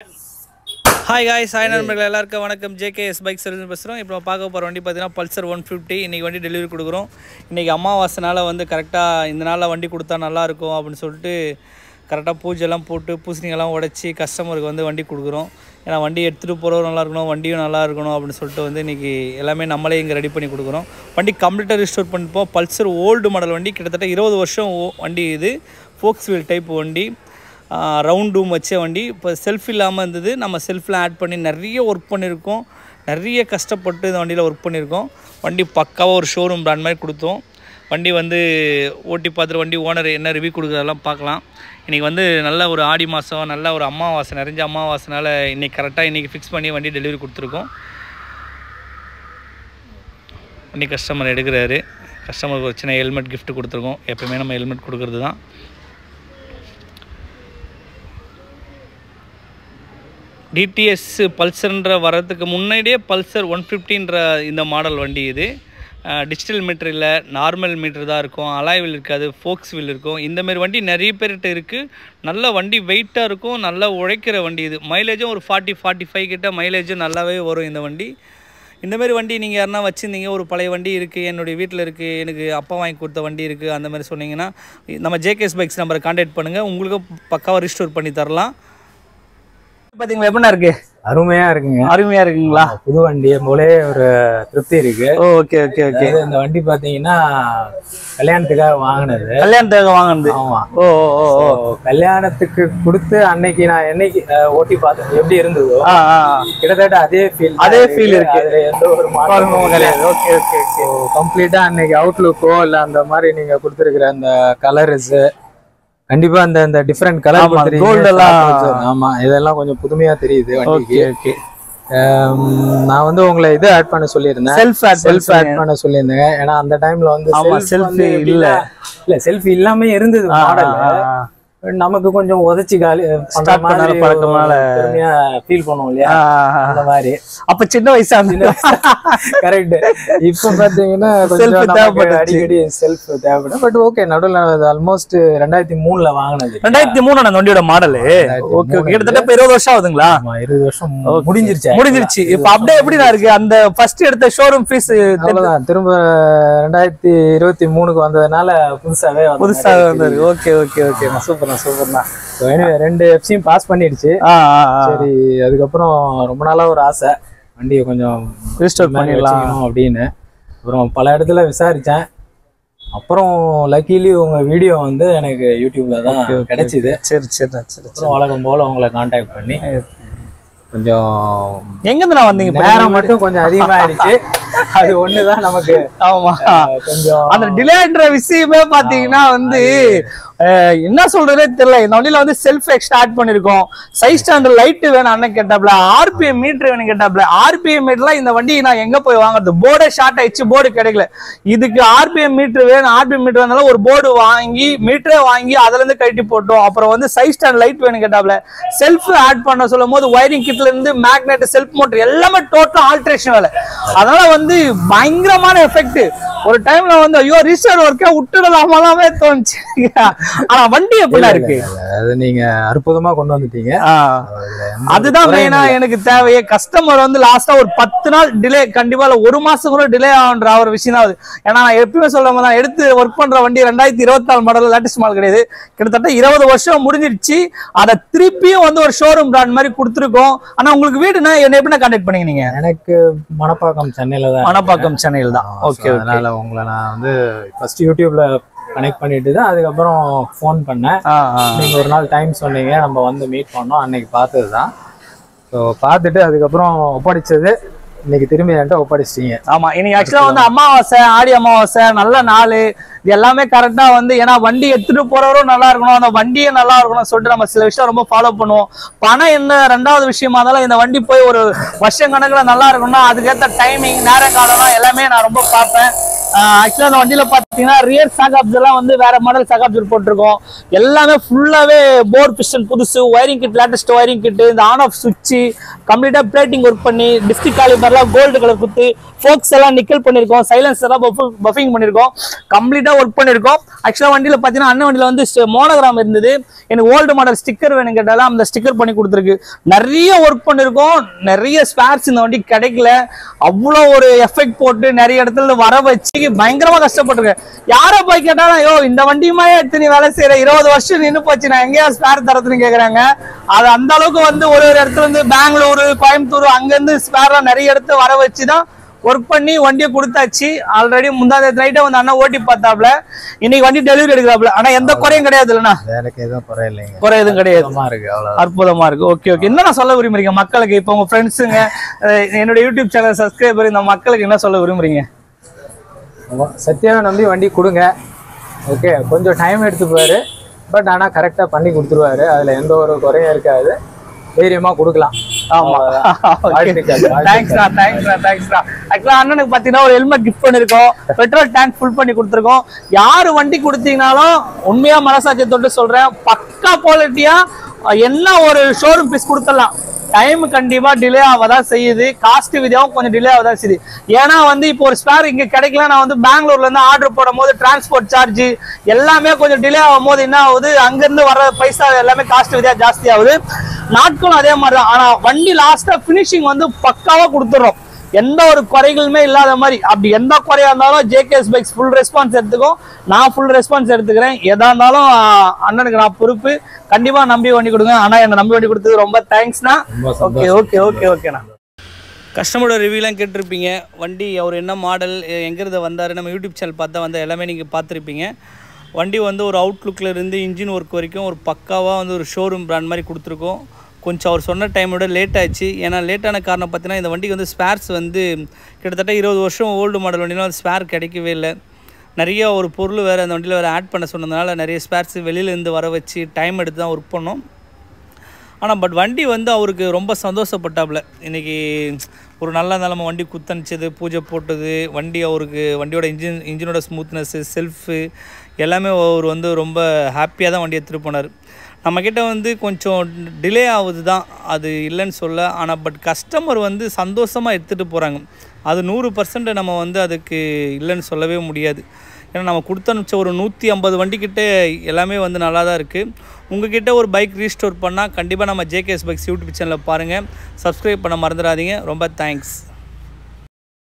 Hi guys, hi நண்பர்களே எல்லாருக்கும் வணக்கம். JKS பைக் சர்வீஸ் பேசுறோம். இப்போ பார்க்க போற வண்டி பார்த்தீங்கன்னா பல்சர் 150. இன்னைக்கு வண்டி டெலிவரி கொடுக்குறோம். இன்னைக்கு அமாவாசைனால வந்து கரெக்ட்டா இந்த நாள்ல வண்டி கொடுத்தா நல்லா இருக்கும் அப்படினு சொல்லிட்டு கரெக்ட்டா பூஜை எல்லாம் போட்டு பூசணிங்கலாம் உடைச்சி கஸ்டமருக்கு வந்து வண்டி கொடுக்குறோம். ஏன்னா வண்டி எடுத்துட்டு போறவங்க நல்லா இருக்கணும், வண்டியும் நல்லா இருக்கணும் அப்படினு சொல்லிட்டு வந்து இன்னைக்கு எல்லாமே நம்மளே இங்க ரெடி பண்ணி கொடுக்குறோம். வண்டி கம்ப்ளீட்டா ரிஸ்டோர் பண்ணிப்போம். பல்சர் ஓல்டு மாடல் வண்டி, கிட்டத்தட்ட 20 வருஷம் வண்டி இது. ஃபோக்ஸ் வீல் டைப் வண்டி. ரவுண்ட் டூம் வச்ச வண்டி. இப்போ செல்ஃப் இல்லாமல் இருந்தது, நம்ம செல்ஃபில் ஆட் பண்ணி நிறைய ஒர்க் பண்ணியிருக்கோம். நிறைய கஷ்டப்பட்டு இந்த வண்டியில் ஒர்க் பண்ணியிருக்கோம். வண்டி பக்காவாக ஒரு ஷோரூம் பிராண்ட் மாதிரி கொடுத்தோம். வண்டி வந்து ஓட்டி பார்த்துட்டு வண்டி ஓனர் என்ன ரிவ்யூ கொடுக்குறதெல்லாம் பார்க்கலாம். இன்றைக்கி வந்து நல்ல ஒரு ஆடி மாதம், நல்ல ஒரு அமாவாசை, நிறைஞ்ச அமாவாசைனால இன்றைக்கி கரெக்டாக இன்றைக்கி ஃபிக்ஸ் பண்ணி வண்டி டெலிவரி கொடுத்துருக்கோம். வண்டி கஸ்டமர் எடுக்கிறாரு. கஸ்டமருக்கு ஒரு சின்ன ஹெல்மெட் கிஃப்ட் கொடுத்துருக்கோம். எப்போயுமே நம்ம ஹெல்மெட் கொடுக்குறது தான். டிடிஎஸ் பல்சர்ன்ற வரதுக்கு முன்னாடியே பல்சர் 150ன்ற இந்த மாடல் வண்டி இது. டிஜிட்டல் மீட்டர் இல்லை, நார்மல் மீட்டர் தான் இருக்கும். அலாய் வீல் இருக்காது, ஃபோக்ஸ் வீல் இருக்கும். இந்தமாரி வண்டி நிறைய பேர்கிட்ட இருக்குது. நல்ல வண்டி வெயிட்டாக இருக்கும், நல்லா உழைக்கிற வண்டி இது. மைலேஜும் ஒரு 40-45 கிட்ட மைலேஜும் நல்லாவே வரும் இந்த வண்டி. இந்தமாரி வண்டி நீங்கள் யாருன்னா வச்சுருந்தீங்க, ஒரு பழைய வண்டி இருக்குது, என்னுடைய வீட்டில் இருக்குது, எனக்கு அப்பா வாங்கி கொடுத்த வண்டி இருக்குது, அந்த மாதிரி சொன்னீங்கன்னா நம்ம ஜேகேஎஸ் பைக்ஸ் நம்பரை கான்டாக்ட் பண்ணுங்கள். உங்களுக்கு பக்காவாக ரிஸ்டோர் பண்ணி தரலாம். பாத்தீங்களா எப்படின்னா இருக்கு? அருமையா இருக்குங்க. அருமையா இருக்குங்களா? புது வண்டியை போலே ஒரு திருப்தி இருக்கு. Okay okay okay. இந்த வண்டி பாத்தீங்கன்னா கல்யாணத்துக்காக வாங்கினது. கல்யாணத்துக்காக வாங்கினது? ஆமா. ஓ ஓ ஓ. கல்யாணத்துக்கு கொடுத்து அன்னைக்கு நான் என்னைக்கு ஓட்டி பார்த்தேன் எப்படி இருந்ததோ கிட்டத்தட்ட அதே ஃபீல் இருக்கு. அதுல எந்த ஒரு மாற்றமும் கிடையாது. Okay okay okay. கம்ப்ளீட்டா அன்னைக்கு அவுட்லுக்கோ இல்ல அந்த மாதிரி நீங்க கொடுத்துருக்கிற அந்த கலர்ஸ் கண்டிப்பா அந்த டிஃபரெண்ட் கலர் கோல்ட் எல்லாம், ஆமா இதெல்லாம் கொஞ்சம் புதுமையா தெரியுது வண்டிக்கு. ஓகே. நான் வந்து உங்களை இது ஆட் பண்ண சொல்லியிருந்தேன், செல்ஃப் ஆட் பண்ண சொல்லியிருந்தேன். ஏன்னா அந்த டைம்ல வந்து செல்ஃபி இல்லாம இருந்தது மாடல். நமக்கு கொஞ்சம் உதச்சி காலி பழக்கமால ஃபீல் பண்ணுவோம் இல்லையா, அந்த மாதிரி. அப்ப சின்ன வயசா கரெக்ட். இப்ப பாத்தீங்கன்னா அடிக்கடி செல்ஃப் தேவைப்படும். பட் ஓகே, நடுவில் ஆல்மோஸ்ட் 2003ல வாங்கினது. 2003 அந்த வண்டியோட மாடல். Okay okay. கிட்டத்தட்ட 20 வருஷம் ஆகுதுங்களா? 20 வருஷம் முடிஞ்சிருச்சு. இப்ப அப்படியே எப்படிதான் இருக்கு அந்த ஃபர்ஸ்ட் எடுத்த ஷோரூம் ஃபீஸ்? அவ்வளவுதான், திரும்ப 2023க்கு வந்ததுனால புதுசாவே வந்தது. Okay okay okay. சூப்பர் சூப்பர்ண்ணா. ரெண்டு எஃப்சியும் பாஸ் பண்ணிடுச்சு. சரி, அதுக்கப்புறம் ரொம்ப நாளா ஒரு ஆசை வண்டியை கொஞ்சம் ரிஸ்டோர் பண்ணிடலாம் அப்படின்னு. அப்புறம் பல இடத்துல விசாரிச்சேன். அப்புறம் லக்கிலி உங்க வீடியோ வந்து எனக்கு யூடியூப்ல தான் கிடைச்சிது. சரி சரி சரி. அப்புறம் வழக்கம் போல உங்களை கான்டாக்ட் பண்ணி கொஞ்சம் எங்கிருந்து நான் வந்தீங்க, நேரம் மட்டும் கொஞ்சம் அதிகமாயிடுச்சு. அது ஒண்ணுதான் நமக்கு. ஆமா, கொஞ்சம் அந்த டிலேன்ற விஷயமே பாத்தீங்கன்னா வந்து என்ன சொல்றதே தெரியல. இந்த வண்டியில வந்து செல்ஃப் எக்ஸ்ட்ரா ஆட் பண்ணிருக்கோம். சைட் ஸ்டாண்ட் லைட் வேணும் அண்ணன் கேட்டாப்ல, ஆர்பிஎம் மீட்டர் வேணும் கேட்டாப்ல. ஆர்பிஎம் மீட்டர்லாம் இந்த வண்டி நான் எங்க போய் வாங்குறது? போர்டே ஷார்ட் ஆயிடுச்சு, போர்டு கிடைக்கல. இதுக்கு ஆர்பிஎம் மீட்டர் வேணும். ஆர்பிஎம் மீட்டர் வந்தாலும் ஒரு போர்டு வாங்கி மீட்டரே வாங்கி அதுல இருந்து கட்டி போட்டோம். அப்புறம் வந்து சைட் ஸ்டாண்ட் லைட் வேணும் கேட்டாப்ல. செல்ஃப் ஆட் பண்ண சொல்லும் போது ஒயரிங் கிட்ல இருந்து மேக்னெட், செல்ஃப் மோட்டர் எல்லாமே டோட்டல் ஆல்ட்ரேஷன் வேலை. அதனால வந்து பயங்கரமான எஃபெக்ட். ஒரு டைம்ல வந்து ஐயோ ரீஸ்டோர் ஒர்க்கே விட்டுடலாமாலாமே தோணுச்சு. ஆனா வண்டி எப்படிலாம் இருக்கு? அது நீங்க அற்புதமா கொண்டு வந்துட்டீங்க. அதுதான் மெயினா எனக்கு தேவையே. கஸ்டமர் வந்து லாஸ்டா ஒரு 10 நாள் டிலே, கண்டிப்பா இல்ல 1 மாசம் கூட டிலே ஆகுன்ற ஒரு விஷயம் தான் அது. ஏன்னா நான் எப்பயுமே சொல்லும் போது எடுத்து ஒர்க் பண்ற வண்டி 2024 மாடல், லேட்டஸ்ட் மாடல் கிடையாது. கிட்டத்தட்ட 20 வருஷம் முடிஞ்சிருச்சு. அதை திருப்பியும் வந்து ஒரு ஷோரூம் பிராண்ட் மாதிரி கொடுத்துருக்கோம். ஆனா உங்களுக்கு வீடுனா என்ன எப்படி கான்டாக்ட் பண்ணீங்க நீங்க? எனக்கு மணப்பாக்கம் சென்னையில தான். மணப்பாக்கம் சென்னையில் தான். ஓகே. அதனால உங்களை நான் வந்து ஃபர்ஸ்ட் யூடியூப்ல கனெக்ட் பண்ணிட்டு தான் அதுக்கப்புறம் ஃபோன் பண்ணேன். நீங்க ஒரு நாள் டைம் சொன்னீங்க, நம்ம வந்து மீட் பண்ணோம். அன்னைக்கு பார்த்தது தான். ஸோ பார்த்துட்டு அதுக்கப்புறம் ஒப்படைச்சது இன்னைக்கு திரும்பி என்கிட்ட ஒப்படைச்சிட்டீங்க. ஆமா, இன்னைக்கு ஆக்சுவலா வந்து அமாவாசை, ஆடி அமாவாசை, நல்ல நாள். இது எல்லாமே கரெக்டா வந்து, ஏன்னா வண்டி எடுத்துட்டு போறவரும் நல்லா இருக்கணும், அந்த வண்டியே நல்லா இருக்கணும் சொல்லிட்டு நம்ம சில விஷயம் ரொம்ப ஃபாலோ பண்ணுவோம். பணம் என்ன ரெண்டாவது விஷயமா இருந்தாலும் இந்த வண்டி போய் ஒரு வருஷம் கணக்குல நல்லா இருக்கணும்னா அதுக்கேற்ற டைமிங், நேர காலம் எல்லாமே நான் ரொம்ப பார்ப்பேன். ஆக்சுவலா அந்த வண்டியில பார்த்தீங்கன்னா ரியர் சாகாப்ஸ் எல்லாம் வந்து வேற மாடல் சாகாப்ஸ் போட்டிருக்கோம். எல்லாமே ஃபுல்லாவே போர் பிஸ்டன் புதுசு, wiring kit latest wiring kit, இந்த ஆன் ஆஃப் சுவிட்ச் கம்ப்ளீட்டா பிளேட்டிங் ஒர்க் பண்ணி, டிஸ்ட்ரிக் காலிபர்லாம் கோல்டு கலர் குத்து, ஃபோக்ஸ் எல்லாம் நிக்கல் பண்ணிருக்கோம், சைலன்ஸ் எல்லாம் பஃபிங் பண்ணிருக்கோம், கம்ப்ளீட்டா ஒர்க் பண்ணிருக்கோம். ஆக்சுவலா வண்டியில பாத்தீங்கன்னா அண்ணன் வண்டியில வந்து மோனோகிராம் இருந்தது, எனக்கு ஓல்டு மாடல் ஸ்டிக்கர் வேணும் கேட்டாலும் அந்த ஸ்டிக்கர் பண்ணி கொடுத்துருக்கு. நிறைய ஒர்க் பண்ணிருக்கோம், நிறைய ஸ்பேர்ஸ் இந்த வண்டி கிடைக்கல. அவ்வளோ ஒரு எஃபெக்ட் போட்டு நிறைய இடத்துல வர வச்சு பயங்கரமா கஷ்டப்பட்டிருக்கேன். யாரை போய் கேட்டாலும் ஐயோ இந்த வண்டியுமா எடுத்து நீ வேலை செய்யற, 20 வருஷம் நின்று போச்சு, நான் எங்கேயா ஸ்பேர் தரத்துன்னு கேக்குறாங்க. அது அந்த அளவுக்கு வந்து ஒரு இடத்துல இருந்து பெங்களூரு, கோயம்புத்தூர் அங்கிருந்து ஸ்பேர்லாம் நிறைய இடத்துல வர வச்சுதான் ஒர்க் பண்ணி வண்டியை கொடுத்தாச்சு. ஆல்ரெடி முந்தாத நைட்டே வந்து அண்ணா ஓட்டி பார்த்தாப்ல, இன்னைக்கு வண்டி டெலிவரி எடுக்கிறாப்ல. ஆனா எந்த குறையும் கிடையாது இல்லைன்னா, எனக்கு எதுவும் குறை இல்லைங்க, குறை எதுவும் கிடையாது, இருக்கு, அற்புதமா இருக்கு. ஓகே ஓகே, என்ன சொல்ல விரும்புறீங்க மக்களுக்கு? இப்போ உங்க ஃப்ரெண்ட்ஸுங்க, என்னோட யூடியூப் சேனல் சப்ஸ்கிரைபர், இந்த மக்களுக்கு என்ன சொல்ல விரும்புறீங்க? சத்யாவை நம்பி வண்டி கொடுங்க. ஓகே, கொஞ்சம் டைம் எடுத்துப்பாரு, பட் ஆனால் கரெக்டாக பண்ணி கொடுத்துருவாரு. அதில் எந்த ஒரு குறையும் இருக்காது, தைரியமாக கொடுக்கலாம். அண்ணனுக்கு பாத்தீங்கன்னா ஒரு ஹெல்மெட் கிஃப்ட் பண்ணிருக்கோம், பெட்ரோல் டேங்க் ஃபுல் பண்ணி கொடுத்துருக்கோம். யாரு வண்டி கொடுத்தீங்கன்னாலும் உண்மையா மனசாட்சி தொட்டு சொல்றேன், பக்கா குவாலிட்டியா என்ன ஒரு ஷோரூம் பீஸ் கொடுத்துடலாம். டைம் கண்டிப்பா டிலே ஆகதான் செய்யுது, காஸ்ட் விதியாவும் கொஞ்சம் டிலே ஆகதான் செய்யுது. ஏன்னா வந்து இப்போ ஒரு ஸ்பேர் இங்க கிடைக்கல, நான் வந்து பெங்களூர்ல இருந்து ஆர்டர் போடும் போது டிரான்ஸ்போர்ட் சார்ஜ் எல்லாமே கொஞ்சம் டிலே ஆகும் போது என்ன ஆகுது, அங்க இருந்து வர பைசா எல்லாமே காஸ்ட் விதியா ஜாஸ்தி ஆகுது. நாட்களும் அதே மாதிரி தான். ஆனா வண்டி லாஸ்டா பினிஷிங் வந்து பக்காவா கொடுத்துறோம், எந்த ஒரு குறைகளுமே இல்லாத மாதிரி. அப்படி எந்த குறையா இருந்தாலும் ஜேகேஎஸ் பைக்ஸ் ஃபுல் ரெஸ்பான்ஸ் எடுத்துக்கும், நான் ஃபுல் ரெஸ்பான்ஸ் எடுத்துக்கிறேன். எதா இருந்தாலும் அண்ணனுக்கு நான் பொறுப்பு. கண்டிப்பா நம்பி வண்டி கொடுங்க. ஆனா என்ன நம்பி வண்டி கொடுத்தது ரொம்ப தேங்க்ஸ்ண்ணா. ஓகே ஓகே ஓகே ஓகேண்ணா. கஸ்டமரோட ரிவ்யூலாம் கேட்டிருப்பீங்க, வண்டி அவர் என்ன மாடல், எங்கிருந்து வந்தார், நம்ம யூடியூப் சேனல் பார்த்தா வந்து எல்லாமே நீங்கள் பார்த்துருப்பீங்க. வண்டி வந்து ஒரு அவுட்லுக்கில் இருந்து இன்ஜின் ஒர்க் வரைக்கும் ஒரு பக்காவாக வந்து ஒரு ஷோரூம் பிராண்ட் மாதிரி கொடுத்துருக்கோம். கொஞ்சம் அவர் சொன்ன டைமோட லேட் ஆச்சு. ஏன்னா லேட்டான காரணம் பார்த்தீங்கன்னா இந்த வண்டிக்கு வந்து ஸ்பேர்ஸ் வந்து கிட்டத்தட்ட 20 வருஷம் ஓல்டு மாடல் வண்டிலாம் ஸ்பேர் கிடைக்கவே இல்லை. நிறைய ஒரு பொருள் வேறு அந்த வண்டியில் வேறு ஆட் பண்ண சொன்னதுனால நிறைய ஸ்பேர்ஸ் வெளியிலேருந்து வர வச்சு டைம் எடுத்து தான் ஒர்க் பண்ணோம். ஆனால் பட் வண்டி வந்து அவருக்கு ரொம்ப சந்தோஷப்பட்டாப்புல. இன்றைக்கி ஒரு நல்ல நிலமை வண்டி குத்தனிச்சது, பூஜை போட்டது, வண்டி அவருக்கு வண்டியோட இன்ஜினோட ஸ்மூத்னஸ்ஸு, செல்ஃபு எல்லாமே அவர் வந்து ரொம்ப ஹாப்பியாக தான் வண்டி எடுத்துகிட்டு போனார். நம்மக்கிட்ட வந்து கொஞ்சம் டிலே ஆகுது தான், அது இல்லைன்னு சொல்ல. ஆனால் பட் கஸ்டமர் வந்து சந்தோஷமாக எடுத்துகிட்டு போகிறாங்க, அது 100% நம்ம வந்து அதுக்கு இல்லைன்னு சொல்லவே முடியாது. ஏன்னா நம்ம கொடுத்து அனுப்பிச்ச ஒரு 150 வண்டிக்கிட்ட எல்லாமே வந்து நல்லா தான் இருக்குது. உங்கள்கிட்ட ஒரு பைக் ரீஸ்டோர் பண்ணால் கண்டிப்பாக நம்ம ஜேகேஎஸ் பைக்ஸ் யூடியூப் சேனலில் பாருங்கள். சப்ஸ்கிரைப் பண்ண மறந்துடாதீங்க. ரொம்ப தேங்க்ஸ்.